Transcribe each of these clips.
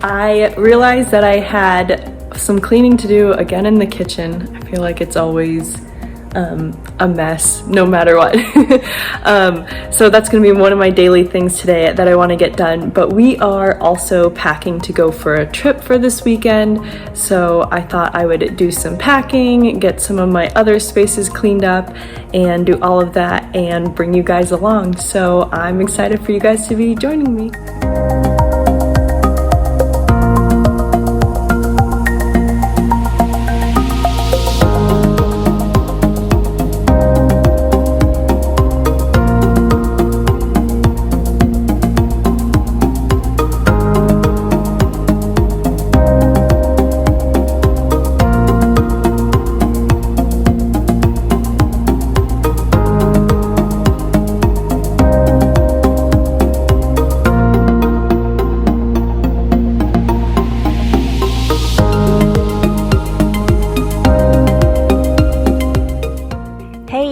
I realized that I had some cleaning to do again in the kitchen. I feel like it's always a mess no matter what. So that's gonna be one of my daily things today that I want to get done. But we are also packing to go for a trip for this weekend, so I thought I would do some packing, get some of my other spaces cleaned up, and do all of that and bring you guys along. So I'm excited for you guys to be joining me.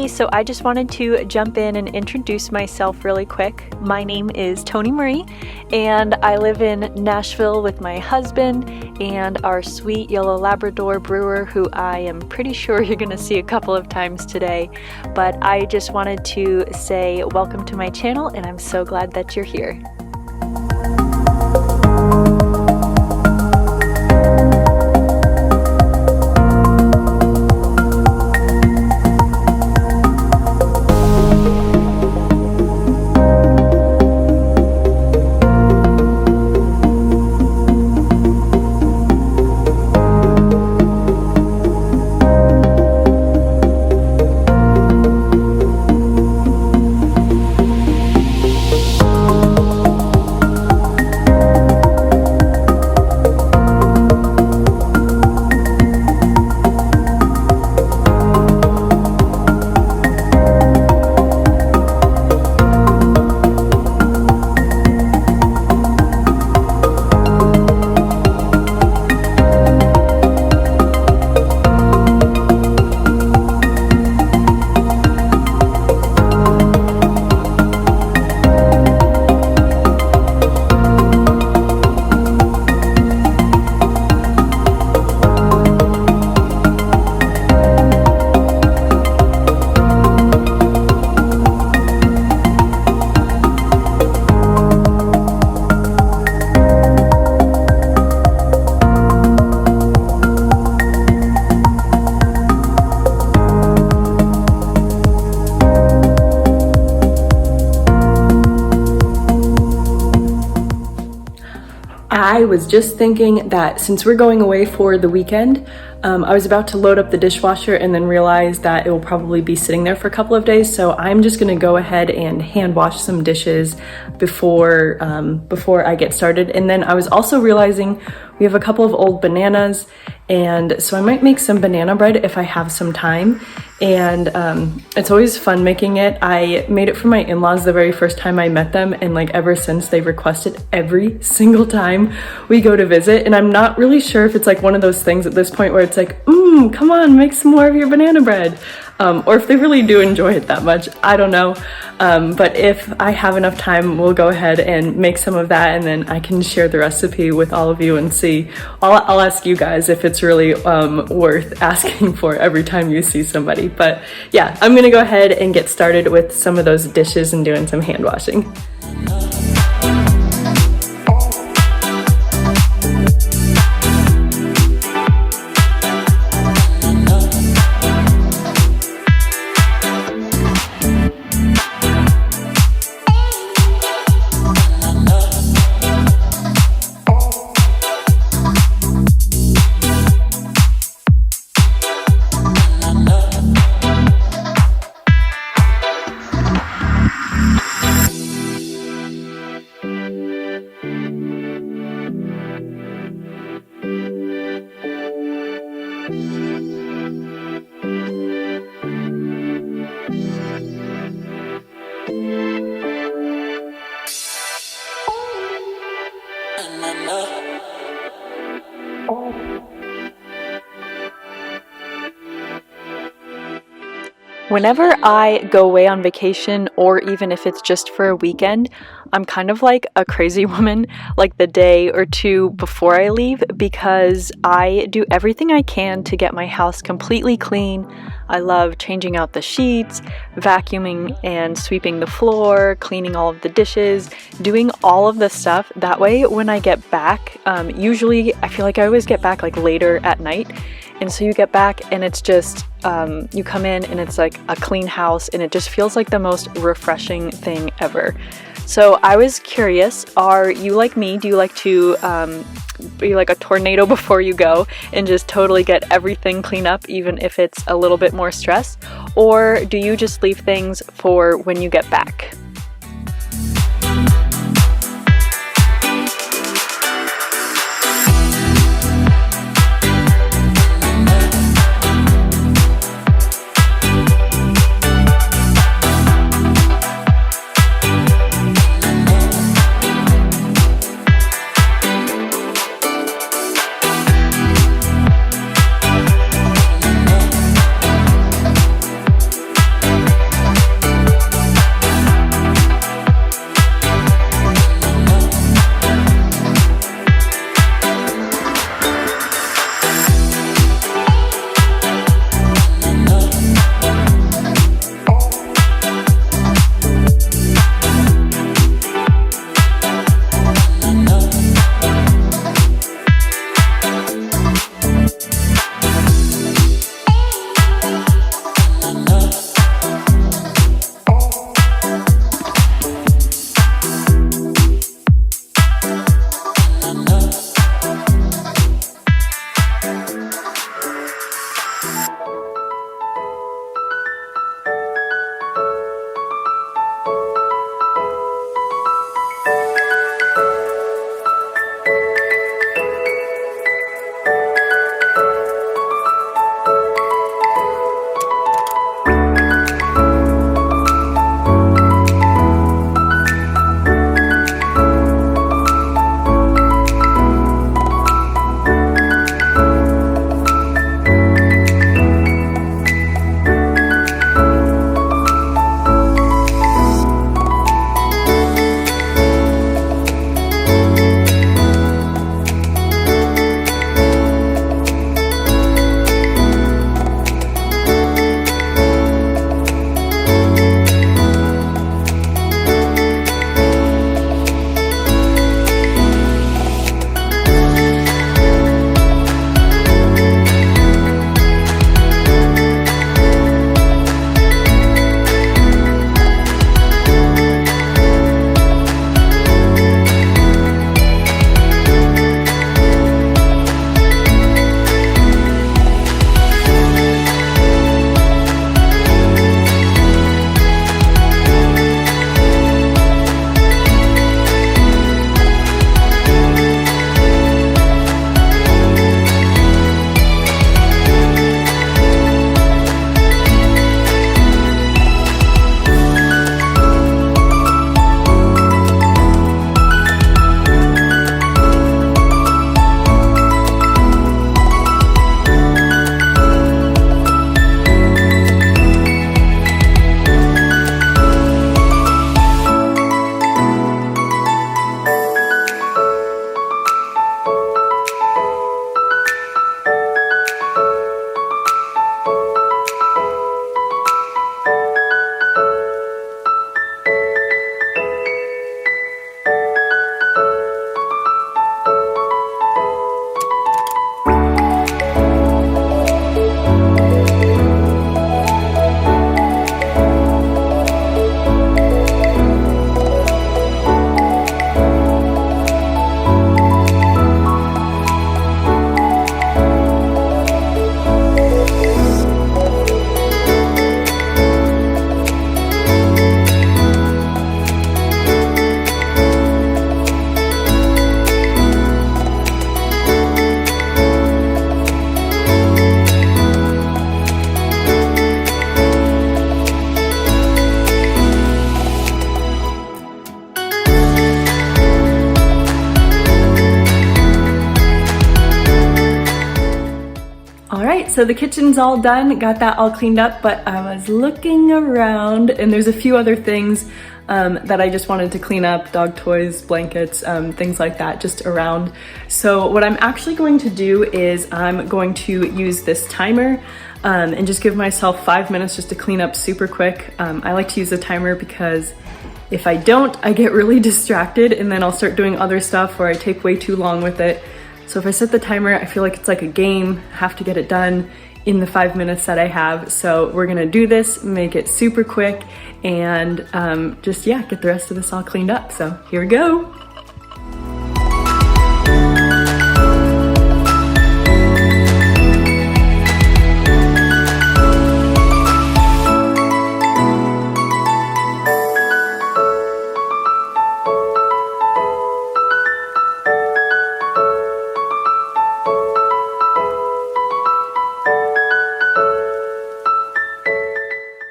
So I just wanted to jump in and introduce myself really quick. My name is Tonimarie, and I live in Nashville with my husband and our sweet yellow Labrador brewer, who I am pretty sure you're gonna see a couple of times today. But I just wanted to say welcome to my channel, and I'm so glad that you're here. I was just thinking that since we're going away for the weekend, I was about to load up the dishwasher and then realized that it will probably be sitting there for a couple of days. So I'm just gonna go ahead and hand wash some dishes before I get started. And then I was also realizing we have a couple of old bananas, and so I might make some banana bread if I have some time. And it's always fun making it. I made it for my in-laws the very first time I met them, and like ever since they've requested every single time we go to visit. And I'm not really sure if it's like one of those things at this point where it's like, come on, make some more of your banana bread. Or if they really do enjoy it that much, I don't know. But if I have enough time, we'll go ahead and make some of that, and then I can share the recipe with all of you and see. I'll ask you guys if it's really worth asking for every time you see somebody. But yeah, I'm gonna go ahead and get started with some of those dishes and doing some hand washing. Whenever I go away on vacation, or even if it's just for a weekend, I'm kind of like a crazy woman, like the day or two before I leave, because I do everything I can to get my house completely clean. I love changing out the sheets, vacuuming and sweeping the floor, cleaning all of the dishes, doing all of the stuff. That way, when I get back, usually I feel like I always get back like later at night. And so you get back and it's just, you come in and it's like a clean house, and it just feels like the most refreshing thing ever. So I was curious, are you like me? Do you like to be like a tornado before you go and just totally get everything cleaned up, even if it's a little bit more stress? Or do you just leave things for when you get back? so the kitchen's all done, got that all cleaned up, but I was looking around and there's a few other things that I just wanted to clean up, dog toys, blankets, things like that, just around. So what I'm actually going to do is I'm going to use this timer and just give myself 5 minutes just to clean up super quick. I like to use a timer because if I don't, I get really distracted and then I'll start doing other stuff or I take way too long with it. So if I set the timer, I feel like it's like a game, I have to get it done in the 5 minutes that I have. So we're gonna do this, make it super quick, and just, yeah, get the rest of this all cleaned up. So here we go.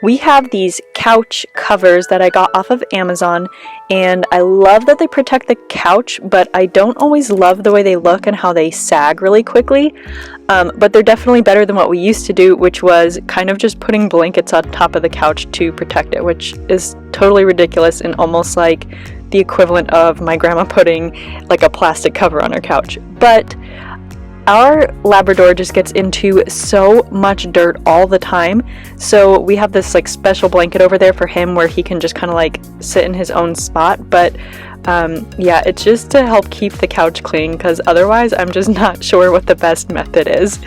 We have these couch covers that I got off of Amazon, and I love that they protect the couch, but I don't always love the way they look and how they sag really quickly. But they're definitely better than what we used to do, which was kind of just putting blankets on top of the couch to protect it, which is totally ridiculous and almost like the equivalent of my grandma putting like a plastic cover on her couch. But our Labrador just gets into so much dirt all the time, so we have this like special blanket over there for him where he can just kind of like sit in his own spot. But yeah, it's just to help keep the couch clean, because otherwise I'm just not sure what the best method is.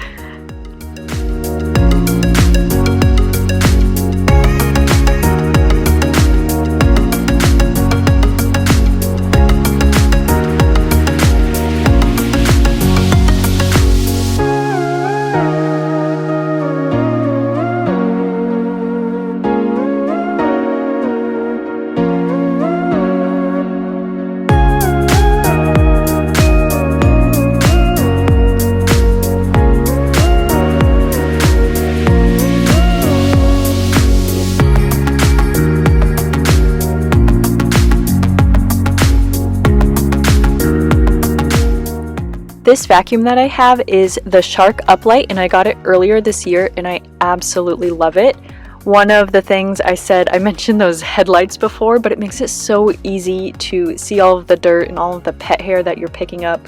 This vacuum that I have is the Shark Uplight, and I got it earlier this year and I absolutely love it. One of the things I mentioned those headlights before, but it makes it so easy to see all of the dirt and all of the pet hair that you're picking up.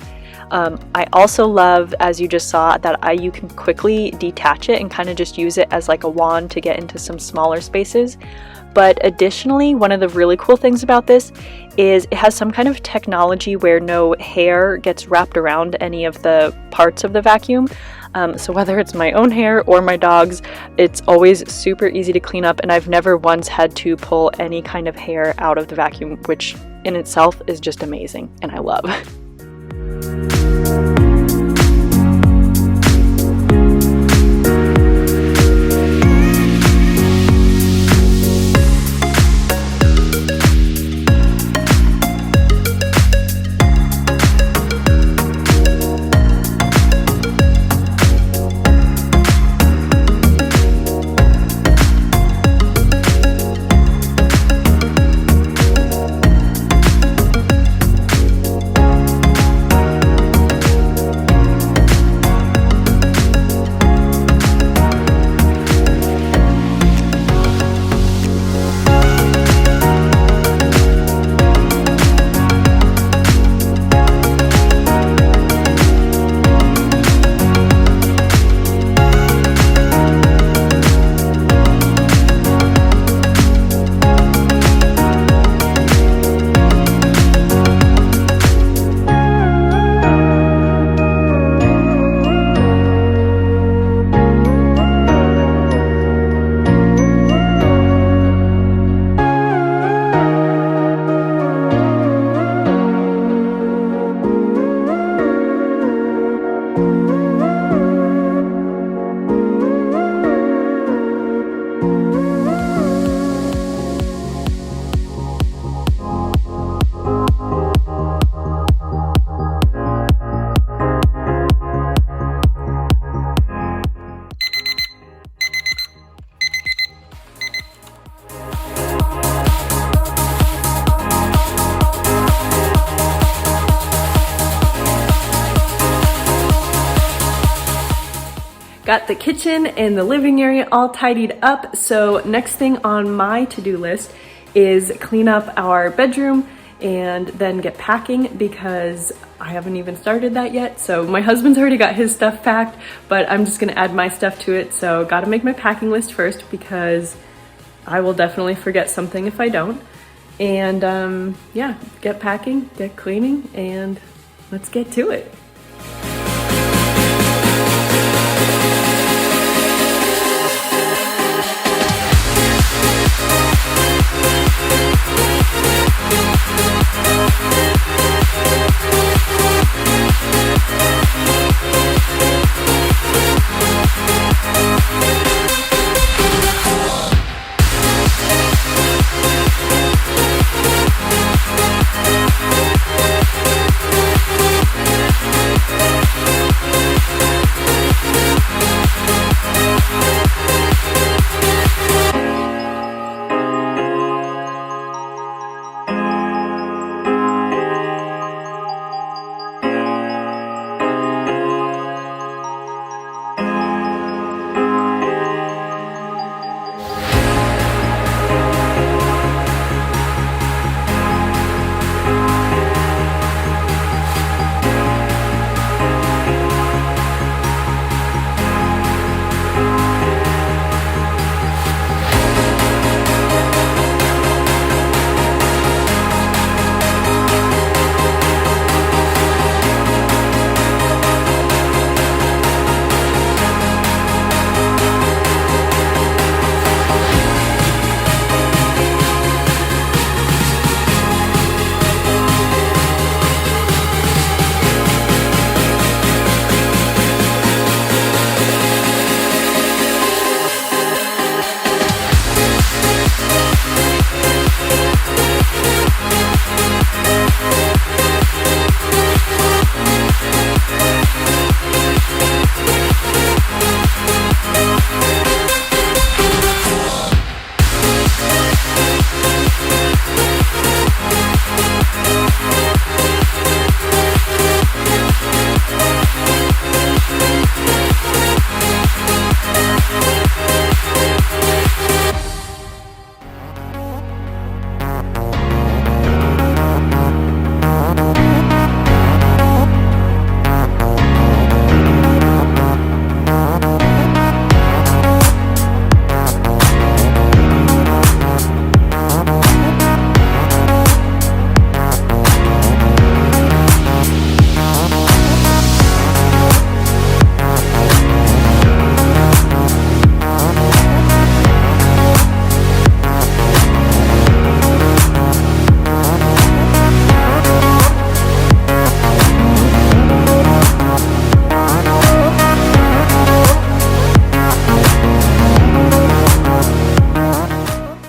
I also love, as you just saw, that you can quickly detach it and kind of just use it as like a wand to get into some smaller spaces. But additionally, one of the really cool things about this is it has some kind of technology where no hair gets wrapped around any of the parts of the vacuum. So whether it's my own hair or my dog's, it's always super easy to clean up, and I've never once had to pull any kind of hair out of the vacuum, which in itself is just amazing and I love. got the kitchen and the living area all tidied up. So next thing on my to-do list is clean up our bedroom and then get packing, because I haven't even started that yet. So my husband's already got his stuff packed, but I'm just gonna add my stuff to it. So gotta make my packing list first, because I will definitely forget something if I don't. And yeah, get packing, get cleaning, and let's get to it.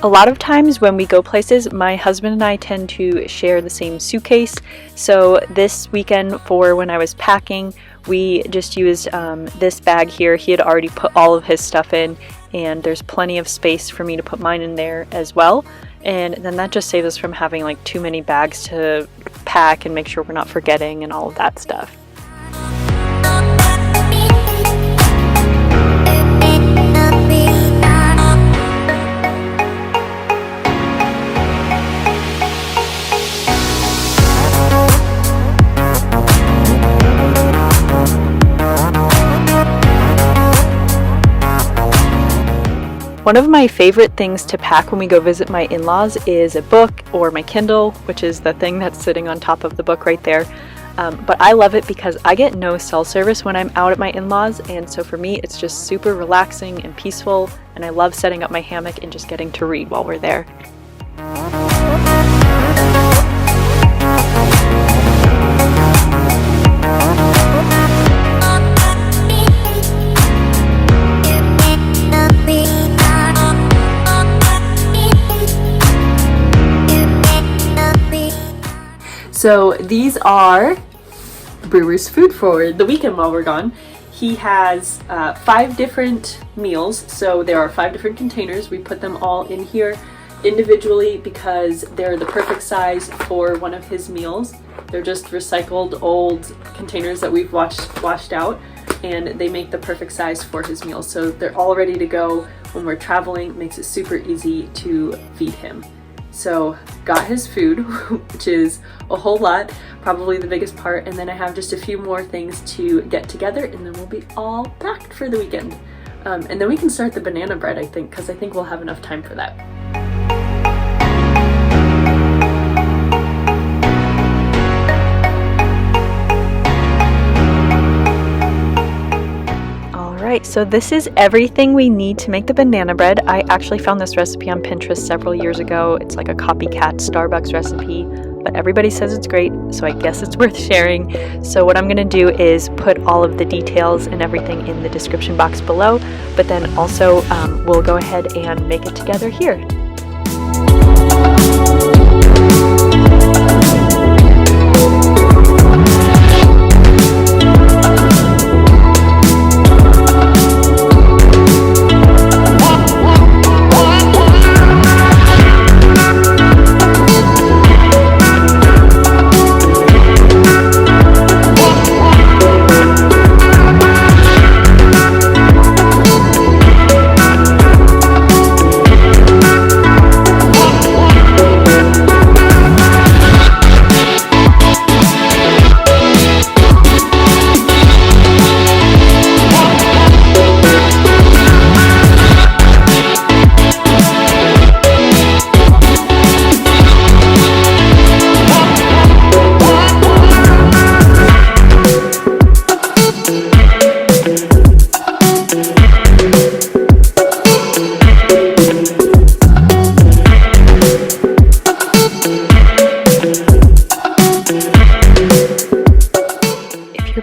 A lot of times when we go places, my husband and I tend to share the same suitcase. So this weekend, for when I was packing, we just used this bag here. He had already put all of his stuff in, and there's plenty of space for me to put mine in there as well. And then that just saves us from having like too many bags to pack and make sure we're not forgetting and all of that stuff. One of my favorite things to pack when we go visit my in-laws is a book or my Kindle, which is the thing that's sitting on top of the book right there. But I love it because I get no cell service when I'm out at my in-laws, and so for me it's just super relaxing and peaceful, and I love setting up my hammock and just getting to read while we're there. So these are the brewer's food for the weekend while we're gone. He has 5 different meals, so there are 5 different containers. We put them all in here individually because they're the perfect size for one of his meals. They're just recycled old containers that we've washed out. and they make the perfect size for his meals. So they're all ready to go when we're traveling. Makes it super easy to feed him. So got his food, which is a whole lot, probably the biggest part, and then I have just a few more things to get together, and then we'll be all packed for the weekend. And then we can start the banana bread, I think, because I think we'll have enough time for that. Alright, so this is everything we need to make the banana bread. I actually found this recipe on Pinterest several years ago. It's like a copycat Starbucks recipe, but everybody says it's great, so I guess it's worth sharing. So what I'm going to do is put all of the details and everything in the description box below, but then also we'll go ahead and make it together here.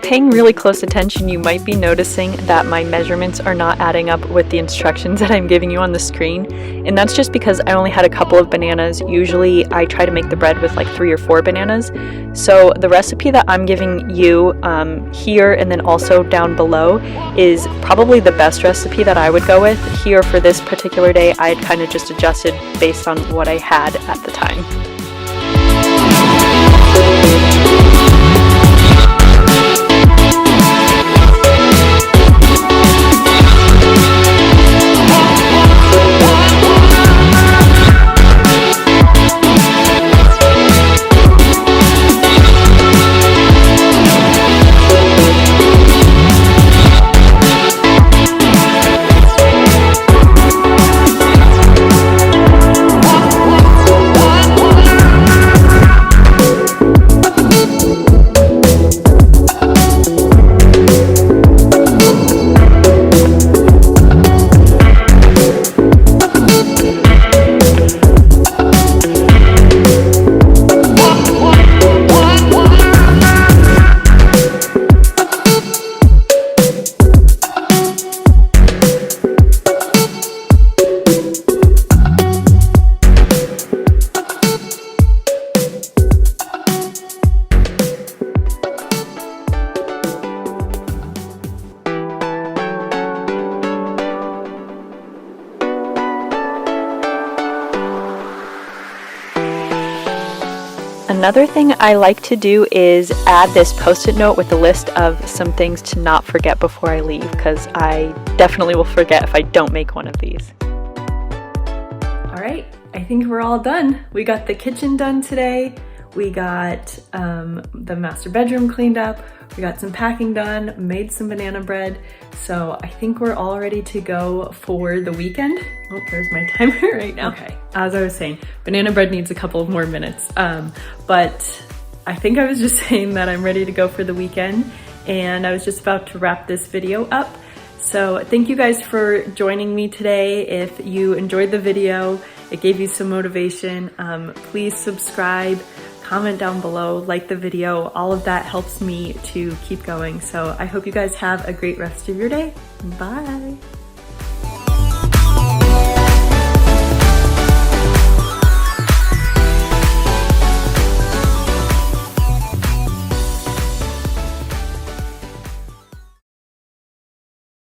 Paying really close attention, you might be noticing that my measurements are not adding up with the instructions that I'm giving you on the screen, and that's just because I only had a couple of bananas. Usually I try to make the bread with like 3 or 4 bananas, so the recipe that I'm giving you here and then also down below is probably the best recipe that I would go with. Here for this particular day, I had kind of just adjusted based on what I had at the time. Another thing I like to do is add this post-it note with a list of some things to not forget before I leave, because I definitely will forget if I don't make one of these. All right, I think we're all done. We got the kitchen done today. We got the master bedroom cleaned up. We got some packing done, made some banana bread. So I think we're all ready to go for the weekend. Oh, there's my timer right now. Okay, as I was saying, banana bread needs a couple of more minutes. But I think I was just saying that I'm ready to go for the weekend, and I was just about to wrap this video up. So thank you guys for joining me today. If you enjoyed the video, it gave you some motivation, please subscribe, comment down below, like the video. All of that helps me to keep going. So I hope you guys have a great rest of your day. Bye.